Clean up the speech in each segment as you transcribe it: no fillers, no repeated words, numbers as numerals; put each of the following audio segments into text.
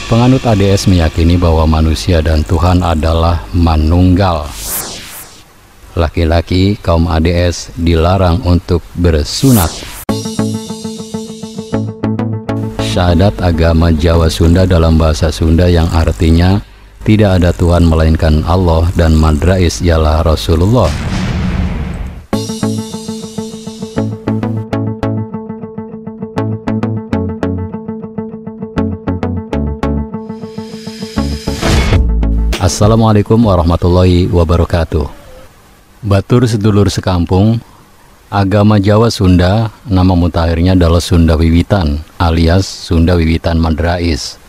Penganut ADS meyakini bahwa manusia dan Tuhan adalah manunggal. Laki-laki kaum ADS dilarang untuk bersunat. Syahadat agama Jawa Sunda dalam bahasa Sunda yang artinya tidak ada Tuhan melainkan Allah dan Madrais ialah Rasulullah. Assalamualaikum warahmatullahi wabarakatuh. Batur sedulur sekampung, agama Jawa Sunda, nama mutakhirnya adalah Sunda Wiwitan alias Sunda Wiwitan Madrais.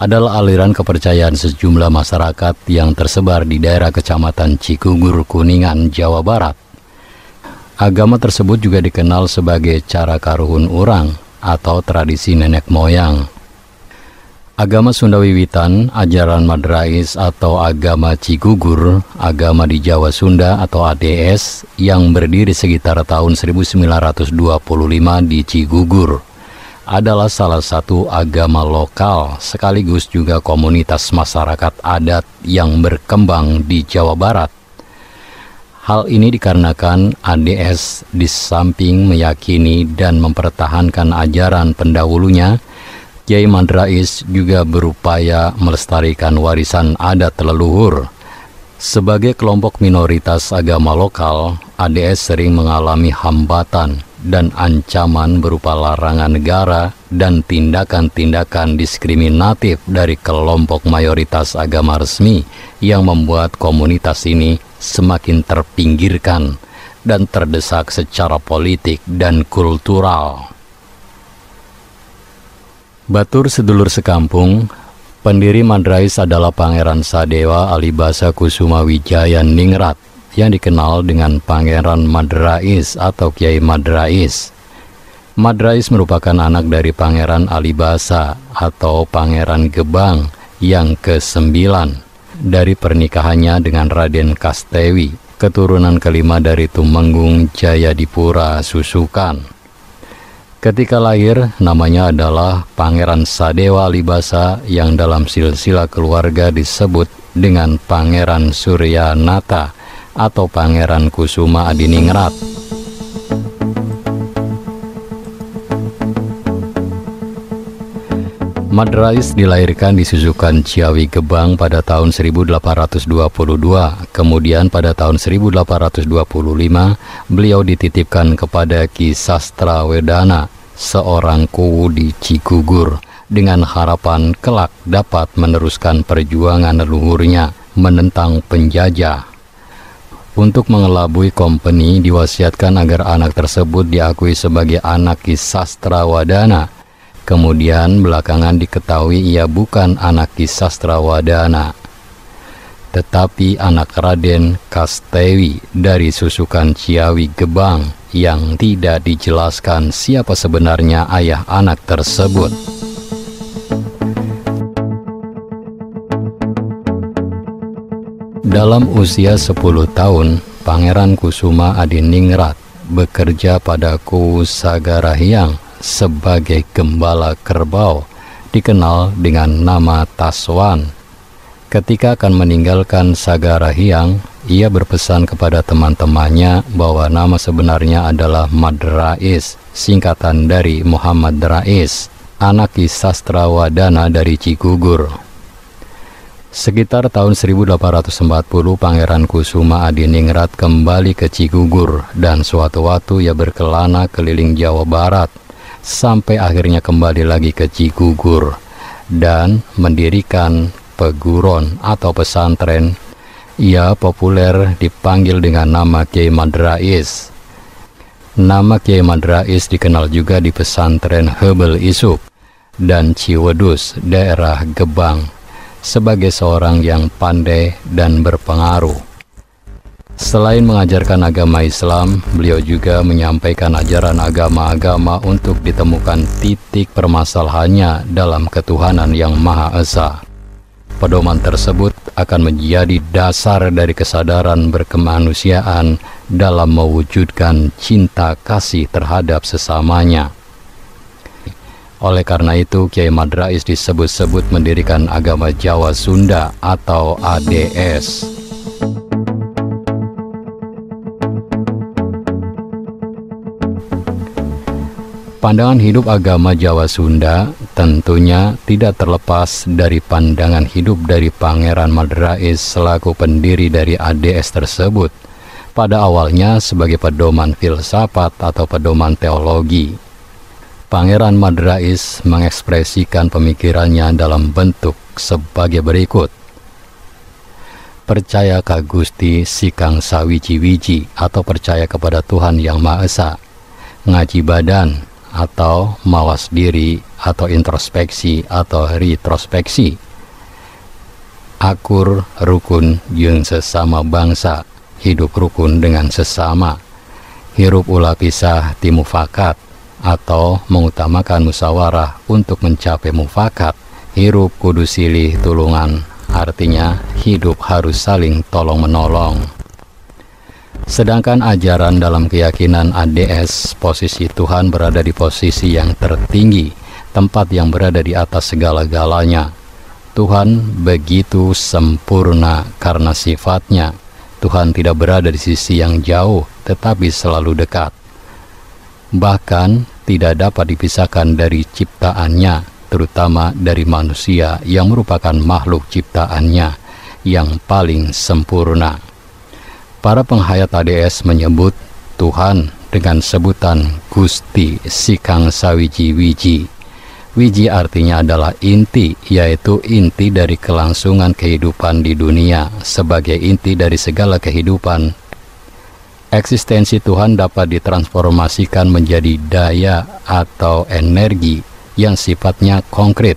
Adalah aliran kepercayaan sejumlah masyarakat yang tersebar di daerah Kecamatan Cikugur, Kuningan, Jawa Barat. Agama tersebut juga dikenal sebagai cara karuhun urang atau tradisi nenek moyang. Agama Sunda Wiwitan, ajaran Madrais atau agama Cikugur, agama di Jawa Sunda atau ADS yang berdiri sekitar tahun 1925 di Cikugur, adalah salah satu agama lokal sekaligus juga komunitas masyarakat adat yang berkembang di Jawa Barat. Hal ini dikarenakan ADS di samping meyakini dan mempertahankan ajaran pendahulunya, Kiai Madrais juga berupaya melestarikan warisan adat leluhur. Sebagai kelompok minoritas agama lokal, ADS sering mengalami hambatan dan ancaman berupa larangan negara dan tindakan-tindakan diskriminatif dari kelompok mayoritas agama resmi yang membuat komunitas ini semakin terpinggirkan dan terdesak secara politik dan kultural. Batur sedulur sekampung, pendiri Madrais adalah Pangeran Sadewa Alibasa Kusuma Wijaya Ningrat yang dikenal dengan Pangeran Madrais atau Kiai Madrais. Madrais merupakan anak dari Pangeran Alibasa atau Pangeran Gebang yang ke-9 dari pernikahannya dengan Raden Kastewi, keturunan kelima dari Tumenggung Jayadipura Susukan. Ketika lahir, namanya adalah Pangeran Sadewa Alibasa yang dalam silsilah keluarga disebut dengan Pangeran Suryanata atau Pangeran Kusuma Adiningrat. Madrais dilahirkan di Susukan Ciawi Gebang pada tahun 1822. Kemudian pada tahun 1825 beliau dititipkan kepada Ki Sastra Wedana, seorang kuwu di Cikugur, dengan harapan kelak dapat meneruskan perjuangan leluhurnya menentang penjajah. Untuk mengelabui kompeni diwasiatkan agar anak tersebut diakui sebagai anak Ki Sastra Wadana. Kemudian belakangan diketahui ia bukan anak Ki Sastra Wadana, tetapi anak Raden Kastewi dari Susukan Ciawi Gebang yang tidak dijelaskan siapa sebenarnya ayah anak tersebut. Dalam usia 10 tahun, Pangeran Kusuma Adiningrat bekerja pada Kuwu Sagarahiang sebagai gembala kerbau, dikenal dengan nama Taswan. Ketika akan meninggalkan Sagarahiang, ia berpesan kepada teman-temannya bahwa nama sebenarnya adalah Madrais, singkatan dari Muhammad Rais, anak Ki Sastra Wadana dari Cikugur. Sekitar tahun 1840, Pangeran Kusuma Adiningrat kembali ke Cikugur dan suatu waktu ia berkelana keliling Jawa Barat sampai akhirnya kembali lagi ke Cikugur dan mendirikan peguron atau pesantren. Ia populer dipanggil dengan nama Kiai Madrais. Nama Kiai Madrais dikenal juga di pesantren Hebel Isuk dan Ciwedus, daerah Gebang, sebagai seorang yang pandai dan berpengaruh. Selain mengajarkan agama Islam, beliau juga menyampaikan ajaran agama-agama untuk ditemukan titik permasalahannya dalam ketuhanan yang Maha Esa. Pedoman tersebut akan menjadi dasar dari kesadaran berkemanusiaan dalam mewujudkan cinta kasih terhadap sesamanya. Oleh karena itu, Kiai Madrais disebut-sebut mendirikan agama Jawa Sunda atau ADS. Pandangan hidup agama Jawa Sunda tentunya tidak terlepas dari pandangan hidup dari Pangeran Madrais selaku pendiri dari ADS tersebut, pada awalnya sebagai pedoman filsafat atau pedoman teologi. Pangeran Madrais mengekspresikan pemikirannya dalam bentuk sebagai berikut. Percaya ka Gusti Sikang Sawiji-wiji atau percaya kepada Tuhan Yang Maha Esa. Ngaji badan atau mawas diri atau introspeksi atau retrospeksi. Akur rukun jeung sesama bangsa, hidup rukun dengan sesama. Hirup ulah pisah ti mufakat atau mengutamakan musyawarah untuk mencapai mufakat. Hirup kudu silih tulungan, artinya hidup harus saling tolong-menolong. Sedangkan ajaran dalam keyakinan ADS, posisi Tuhan berada di posisi yang tertinggi, tempat yang berada di atas segala-galanya. Tuhan begitu sempurna karena sifatnya. Tuhan tidak berada di sisi yang jauh, tetapi selalu dekat. Bahkan tidak dapat dipisahkan dari ciptaannya, terutama dari manusia yang merupakan makhluk ciptaannya yang paling sempurna. Para penghayat ADS menyebut Tuhan dengan sebutan Gusti Sikang Sawiji-wiji. Wiji artinya adalah inti, yaitu inti dari kelangsungan kehidupan di dunia, sebagai inti dari segala kehidupan. Eksistensi Tuhan dapat ditransformasikan menjadi daya atau energi yang sifatnya konkret.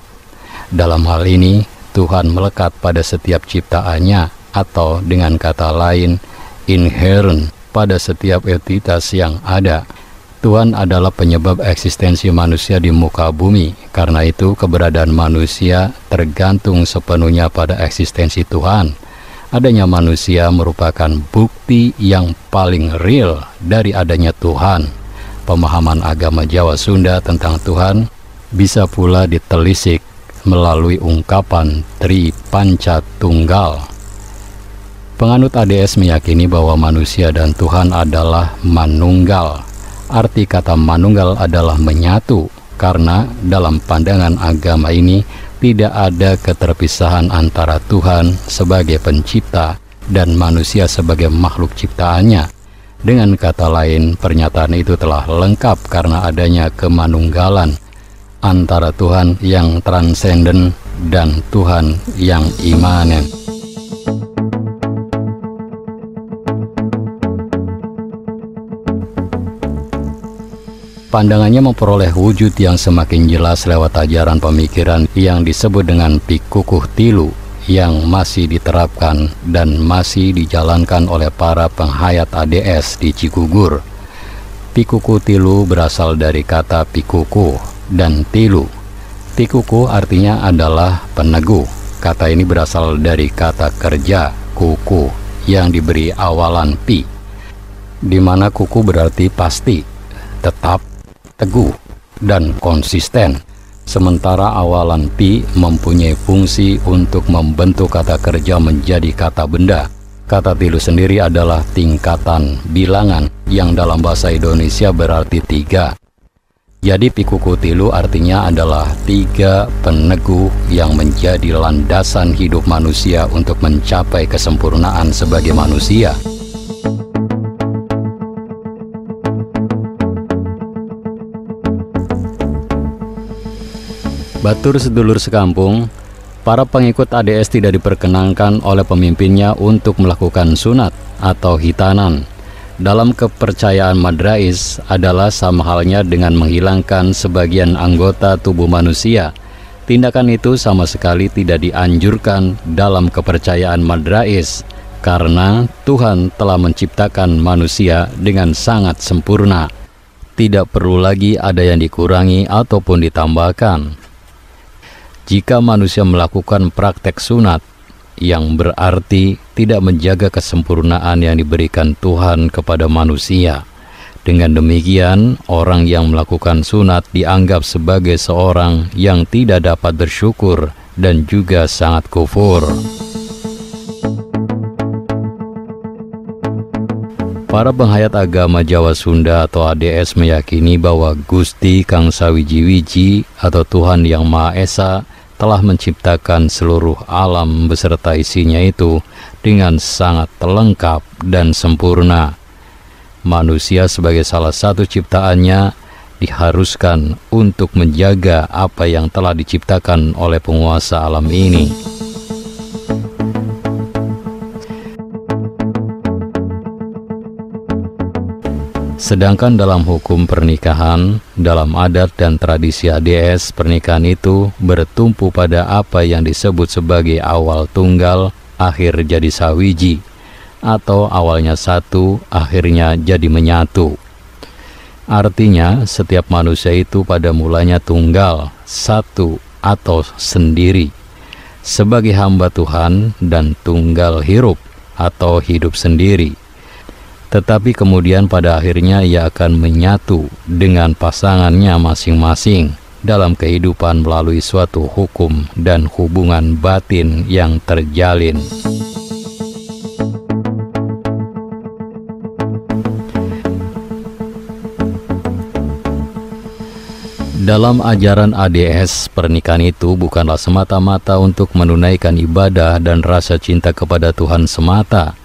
Dalam hal ini, Tuhan melekat pada setiap ciptaannya, atau dengan kata lain, inherent pada setiap entitas yang ada. Tuhan adalah penyebab eksistensi manusia di muka bumi. Karena itu, keberadaan manusia tergantung sepenuhnya pada eksistensi Tuhan. Adanya manusia merupakan bukti yang paling real dari adanya Tuhan. Pemahaman agama Jawa Sunda tentang Tuhan bisa pula ditelisik melalui ungkapan Tri Panca Tunggal. Penganut ADS meyakini bahwa manusia dan Tuhan adalah manunggal. Arti kata manunggal adalah menyatu, karena dalam pandangan agama ini tidak ada keterpisahan antara Tuhan sebagai pencipta dan manusia sebagai makhluk ciptaannya. Dengan kata lain, pernyataan itu telah lengkap karena adanya kemanunggalan antara Tuhan yang transenden dan Tuhan yang imanen. Pandangannya memperoleh wujud yang semakin jelas lewat ajaran pemikiran yang disebut dengan Pikukuh Tilu, yang masih diterapkan dan masih dijalankan oleh para penghayat ADS di Cikugur. Pikukuh Tilu berasal dari kata pikukuh dan tilu. Pikukuh artinya adalah peneguh. Kata ini berasal dari kata kerja kuku yang diberi awalan pi, di mana kuku berarti pasti, tetap, teguh, dan konsisten. Sementara awalan pi mempunyai fungsi untuk membentuk kata kerja menjadi kata benda. Kata tilu sendiri adalah tingkatan bilangan yang dalam bahasa Indonesia berarti 3. Jadi pikukuh tilu artinya adalah 3 peneguh yang menjadi landasan hidup manusia untuk mencapai kesempurnaan sebagai manusia. Batur sedulur sekampung, para pengikut ADS tidak diperkenankan oleh pemimpinnya untuk melakukan sunat atau hitanan. Dalam kepercayaan Madrais adalah sama halnya dengan menghilangkan sebagian anggota tubuh manusia. Tindakan itu sama sekali tidak dianjurkan dalam kepercayaan Madrais, karena Tuhan telah menciptakan manusia dengan sangat sempurna. Tidak perlu lagi ada yang dikurangi ataupun ditambahkan. Jika manusia melakukan praktek sunat, yang berarti tidak menjaga kesempurnaan yang diberikan Tuhan kepada manusia. Dengan demikian, orang yang melakukan sunat dianggap sebagai seorang yang tidak dapat bersyukur dan juga sangat kufur. Para penghayat agama Jawa Sunda atau ADS meyakini bahwa Gusti Kang Sawiji-wiji atau Tuhan Yang Maha Esa telah menciptakan seluruh alam beserta isinya itu dengan sangat lengkap dan sempurna. Manusia sebagai salah satu ciptaannya diharuskan untuk menjaga apa yang telah diciptakan oleh penguasa alam ini. Sedangkan dalam hukum pernikahan, dalam adat dan tradisi ADS, pernikahan itu bertumpu pada apa yang disebut sebagai awal tunggal, akhir jadi sawiji, atau awalnya satu, akhirnya jadi menyatu. Artinya, setiap manusia itu pada mulanya tunggal, satu, atau sendiri, sebagai hamba Tuhan dan tunggal hirup, atau hidup sendiri. Tetapi kemudian pada akhirnya ia akan menyatu dengan pasangannya masing-masing dalam kehidupan melalui suatu hukum dan hubungan batin yang terjalin. Dalam ajaran ADS, pernikahan itu bukanlah semata-mata untuk menunaikan ibadah dan rasa cinta kepada Tuhan semata,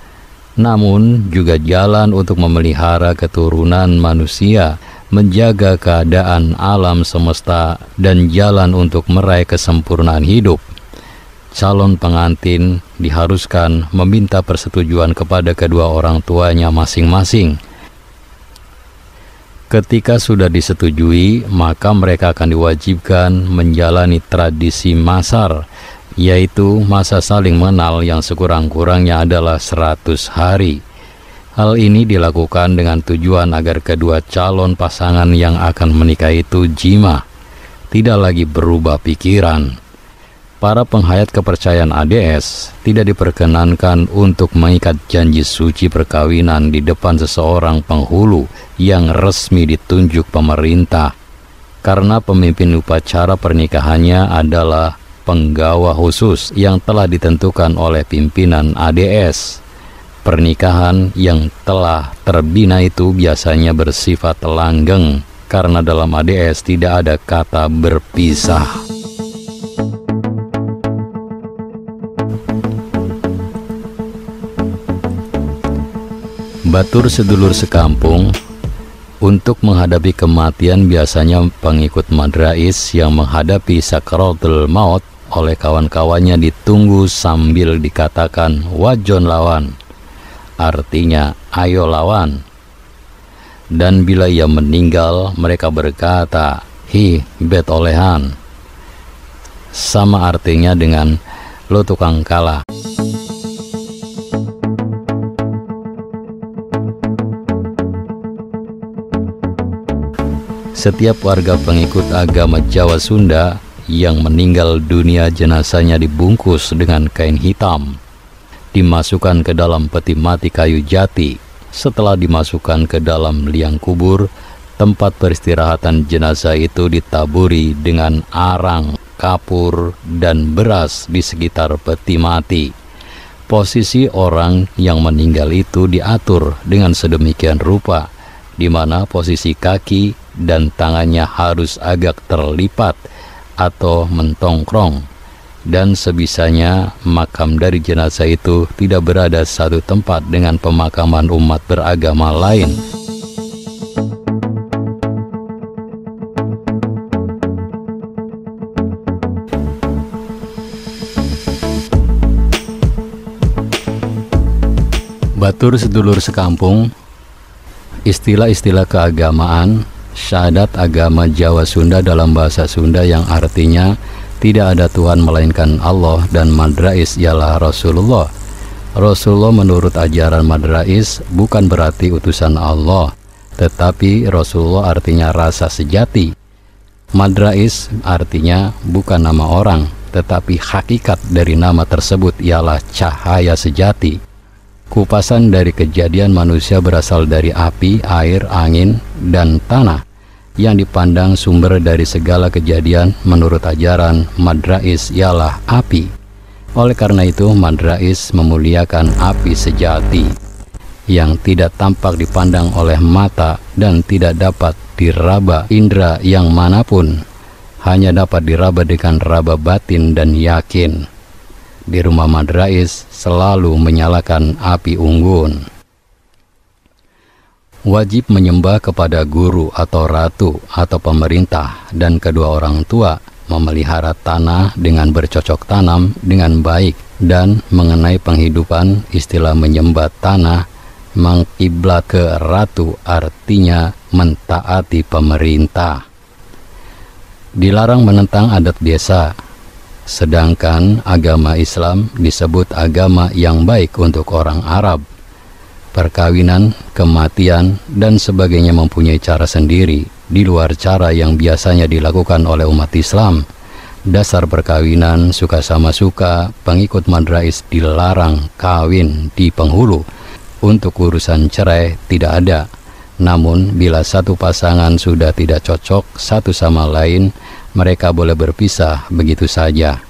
namun juga jalan untuk memelihara keturunan manusia, menjaga keadaan alam semesta, dan jalan untuk meraih kesempurnaan hidup. Calon pengantin diharuskan meminta persetujuan kepada kedua orang tuanya masing-masing. Ketika sudah disetujui, maka mereka akan diwajibkan menjalani tradisi masar, yaitu masa saling mengenal yang sekurang-kurangnya adalah 100 hari. Hal ini dilakukan dengan tujuan agar kedua calon pasangan yang akan menikah itu jima, tidak lagi berubah pikiran. Para penghayat kepercayaan ADS tidak diperkenankan untuk mengikat janji suci perkawinan di depan seseorang penghulu yang resmi ditunjuk pemerintah, karena pemimpin upacara pernikahannya adalah penggawa khusus yang telah ditentukan oleh pimpinan ADS. Pernikahan yang telah terbina itu biasanya bersifat langgeng, karena dalam ADS tidak ada kata berpisah. Batur sedulur sekampung, untuk menghadapi kematian biasanya pengikut madrais yang menghadapi sakaratul maut oleh kawan-kawannya ditunggu sambil dikatakan wajon lawan, artinya ayo lawan. Dan bila ia meninggal, mereka berkata hi bet olehan, sama artinya dengan lo tukang kalah. Setiap warga pengikut agama Jawa Sunda yang meninggal dunia, jenazahnya dibungkus dengan kain hitam, dimasukkan ke dalam peti mati kayu jati. Setelah dimasukkan ke dalam liang kubur, tempat peristirahatan jenazah itu ditaburi dengan arang, kapur, dan beras di sekitar peti mati. Posisi orang yang meninggal itu diatur dengan sedemikian rupa, di mana posisi kaki dan tangannya harus agak terlipat atau mentongkrong, dan sebisanya makam dari jenazah itu tidak berada satu tempat dengan pemakaman umat beragama lain. Batur sedulur sekampung, istilah-istilah keagamaan, syahadat agama Jawa Sunda dalam bahasa Sunda yang artinya tidak ada Tuhan melainkan Allah dan madrais ialah Rasulullah. Rasulullah menurut ajaran madrais bukan berarti utusan Allah, tetapi Rasulullah artinya rasa sejati. Madrais artinya bukan nama orang, tetapi hakikat dari nama tersebut ialah cahaya sejati. Kupasan dari kejadian manusia berasal dari api, air, angin, dan tanah yang dipandang sumber dari segala kejadian menurut ajaran Madrais ialah api. Oleh karena itu, Madrais memuliakan api sejati yang tidak tampak dipandang oleh mata dan tidak dapat diraba indera yang manapun, hanya dapat diraba dengan raba batin dan yakin. Di rumah Madrais selalu menyalakan api unggun. Wajib menyembah kepada guru atau ratu atau pemerintah dan kedua orang tua, memelihara tanah dengan bercocok tanam dengan baik, dan mengenai penghidupan, istilah menyembah tanah mengkiblat ke ratu artinya mentaati pemerintah. Dilarang menentang adat desa, sedangkan agama Islam disebut agama yang baik untuk orang Arab. Perkawinan, kematian, dan sebagainya mempunyai cara sendiri di luar cara yang biasanya dilakukan oleh umat Islam. Dasar perkawinan suka sama suka, pengikut Madrais dilarang kawin di penghulu. Untuk urusan cerai tidak ada. Namun bila satu pasangan sudah tidak cocok satu sama lain, mereka boleh berpisah begitu saja.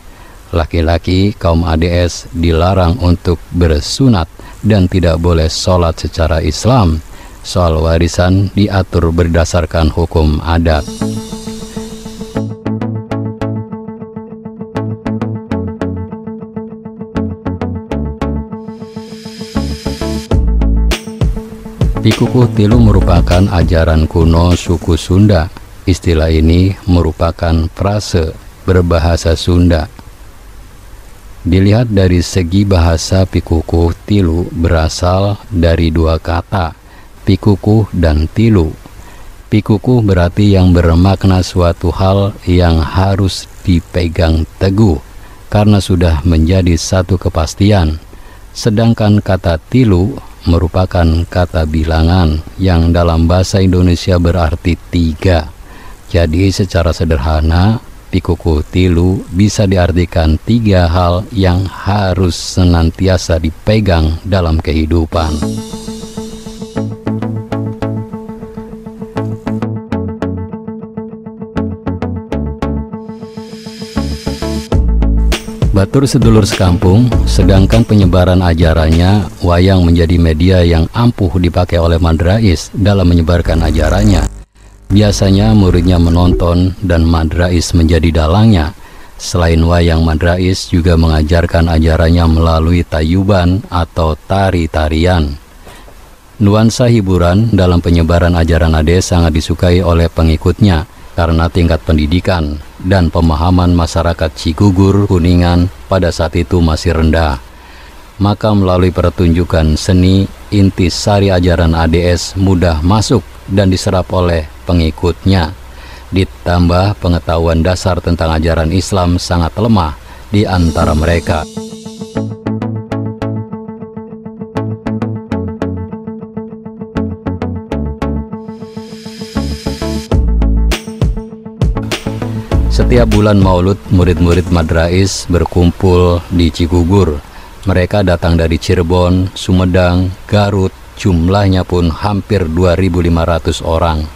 Laki-laki kaum ADS dilarang untuk bersunat dan tidak boleh sholat secara Islam. Soal warisan diatur berdasarkan hukum adat. Pikukuh Tilu merupakan ajaran kuno suku Sunda. Istilah ini merupakan frase berbahasa Sunda. Dilihat dari segi bahasa, Pikukuh Tilu berasal dari dua kata, pikukuh dan tilu. Pikukuh berarti yang bermakna suatu hal yang harus dipegang teguh karena sudah menjadi satu kepastian. Sedangkan kata tilu merupakan kata bilangan yang dalam bahasa Indonesia berarti 3. Jadi secara sederhana, Pikukuh Tilu bisa diartikan 3 hal yang harus senantiasa dipegang dalam kehidupan. Batur sedulur sekampung, sedangkan penyebaran ajarannya, wayang menjadi media yang ampuh dipakai oleh Madrais dalam menyebarkan ajarannya. Biasanya muridnya menonton dan Madrais menjadi dalangnya. Selain wayang, Madrais juga mengajarkan ajarannya melalui tayuban atau tari-tarian. Nuansa hiburan dalam penyebaran ajaran ADS sangat disukai oleh pengikutnya karena tingkat pendidikan dan pemahaman masyarakat Cigugur, Kuningan pada saat itu masih rendah. Maka melalui pertunjukan seni, intisari ajaran ADS mudah masuk dan diserap oleh pengikutnya. Ditambah pengetahuan dasar tentang ajaran Islam sangat lemah di antara mereka. Setiap bulan Maulud, murid-murid Madrais berkumpul di Cigugur. Mereka datang dari Cirebon, Sumedang, Garut, jumlahnya pun hampir 2.500 orang.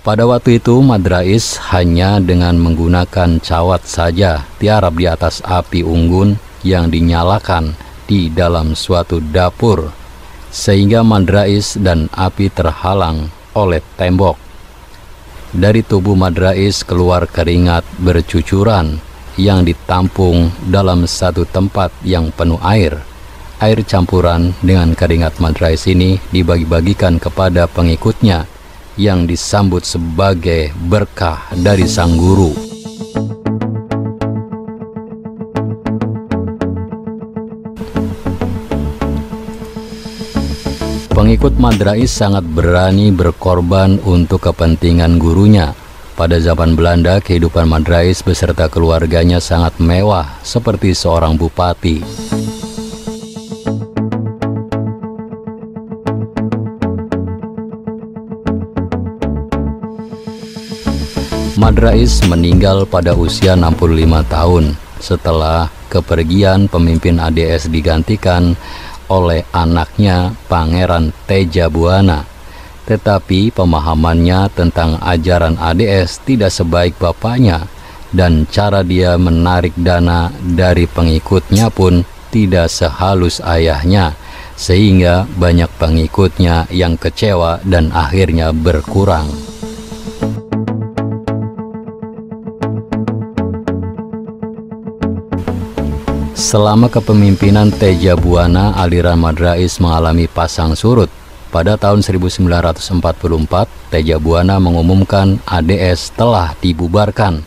Pada waktu itu Madrais hanya dengan menggunakan cawat saja tiarap di atas api unggun yang dinyalakan di dalam suatu dapur, sehingga Madrais dan api terhalang oleh tembok. Dari tubuh Madrais keluar keringat bercucuran yang ditampung dalam satu tempat yang penuh air. Air campuran dengan keringat Madrais ini dibagi-bagikan kepada pengikutnya yang disambut sebagai berkah dari sang guru. Pengikut Madrais sangat berani berkorban untuk kepentingan gurunya. Pada zaman Belanda, kehidupan Madrais beserta keluarganya sangat mewah, seperti seorang bupati. Madrais meninggal pada usia 65 tahun setelah kepergian pemimpin ADS digantikan oleh anaknya Pangeran Teja Buana. Tetapi pemahamannya tentang ajaran ADS tidak sebaik bapaknya, dan cara dia menarik dana dari pengikutnya pun tidak sehalus ayahnya, sehingga banyak pengikutnya yang kecewa dan akhirnya berkurang. Selama kepemimpinan Teja Buana, aliran Madrais mengalami pasang surut. Pada tahun 1944, Teja Buana mengumumkan ADS telah dibubarkan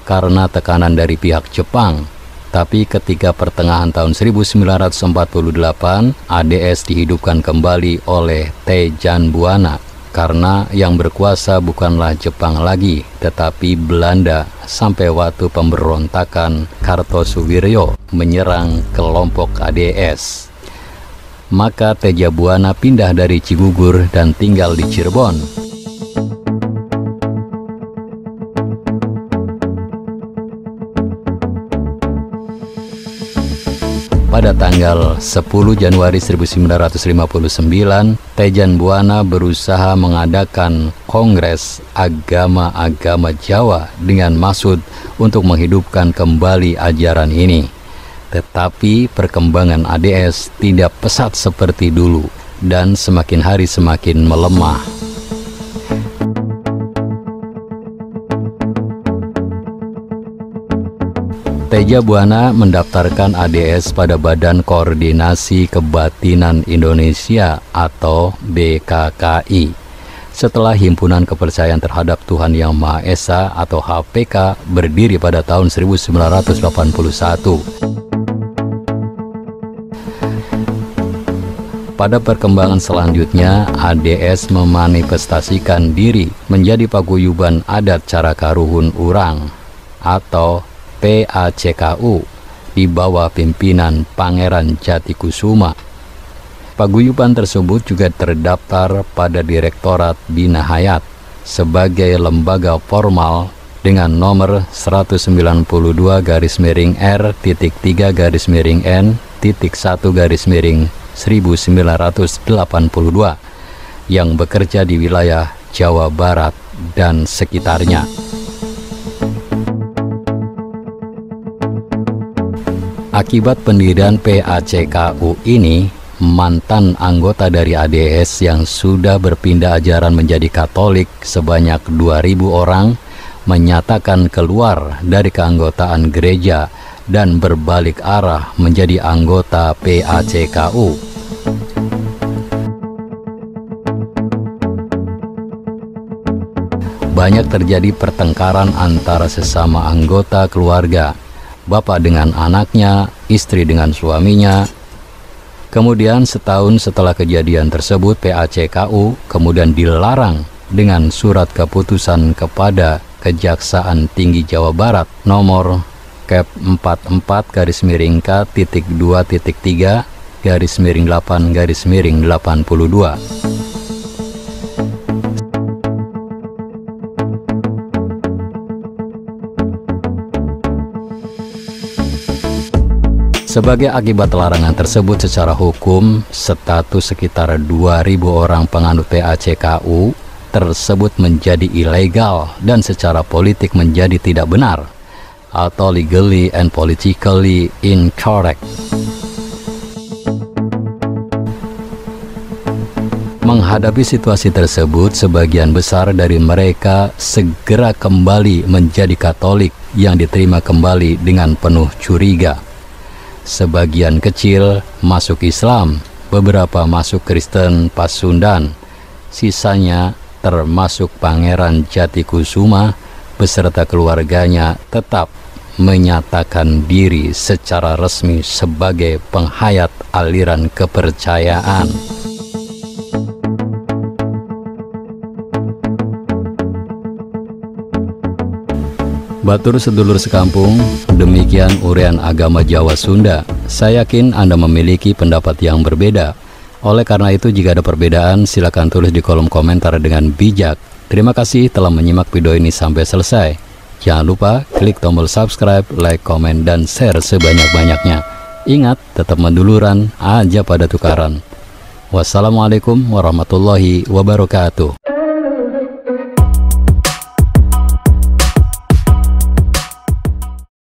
karena tekanan dari pihak Jepang. Tapi ketika pertengahan tahun 1948, ADS dihidupkan kembali oleh Tejan Buana karena yang berkuasa bukanlah Jepang lagi, tetapi Belanda, sampai waktu pemberontakan Kartosuwiryo menyerang kelompok ADS. Maka Teja Buana pindah dari Cigugur dan tinggal di Cirebon. Pada tanggal 10 Januari 1959, Tejan Buana berusaha mengadakan Kongres Agama-Agama Jawa dengan maksud untuk menghidupkan kembali ajaran ini. Tetapi perkembangan ADS tidak pesat seperti dulu dan semakin hari semakin melemah. Teja Buana mendaftarkan ADS pada Badan Koordinasi Kebatinan Indonesia atau BKKI. Setelah Himpunan Kepercayaan Terhadap Tuhan Yang Maha Esa atau HPK berdiri pada tahun 1981. Pada perkembangan selanjutnya, ADS memanifestasikan diri menjadi paguyuban adat Carakaruhun Urang atau PACKU di bawah pimpinan Pangeran Jatikusuma. Paguyuban tersebut juga terdaftar pada Direktorat Bina Hayat sebagai lembaga formal dengan nomor 192-R-3-N-1-1982 yang bekerja di wilayah Jawa Barat dan sekitarnya. Akibat pendirian PACKU ini, mantan anggota dari ADS yang sudah berpindah ajaran menjadi Katolik sebanyak 2.000 orang menyatakan keluar dari keanggotaan gereja dan berbalik arah menjadi anggota PACKU. Banyak terjadi pertengkaran antara sesama anggota keluarga, bapak dengan anaknya, istri dengan suaminya. Kemudian setahun setelah kejadian tersebut, PACKU kemudian dilarang dengan surat keputusan kepada Kejaksaan Tinggi Jawa Barat nomor Kep 44-K-2.3-8-82. Sebagai akibat larangan tersebut, secara hukum, status sekitar 2.000 orang penganut PACKU tersebut menjadi ilegal dan secara politik menjadi tidak benar atau legally and politically incorrect. Menghadapi situasi tersebut, sebagian besar dari mereka segera kembali menjadi Katolik yang diterima kembali dengan penuh curiga. Sebagian kecil masuk Islam, beberapa masuk Kristen Pasundan, sisanya termasuk Pangeran Jatikusuma beserta keluarganya tetap menyatakan diri secara resmi sebagai penghayat aliran kepercayaan. Batur sedulur sekampung, demikian uraian agama Jawa Sunda. Saya yakin Anda memiliki pendapat yang berbeda. Oleh karena itu, jika ada perbedaan, silakan tulis di kolom komentar dengan bijak. Terima kasih telah menyimak video ini sampai selesai. Jangan lupa klik tombol subscribe, like, komen, dan share sebanyak-banyaknya. Ingat, tetap menduluran aja pada tukaran. Wassalamualaikum warahmatullahi wabarakatuh.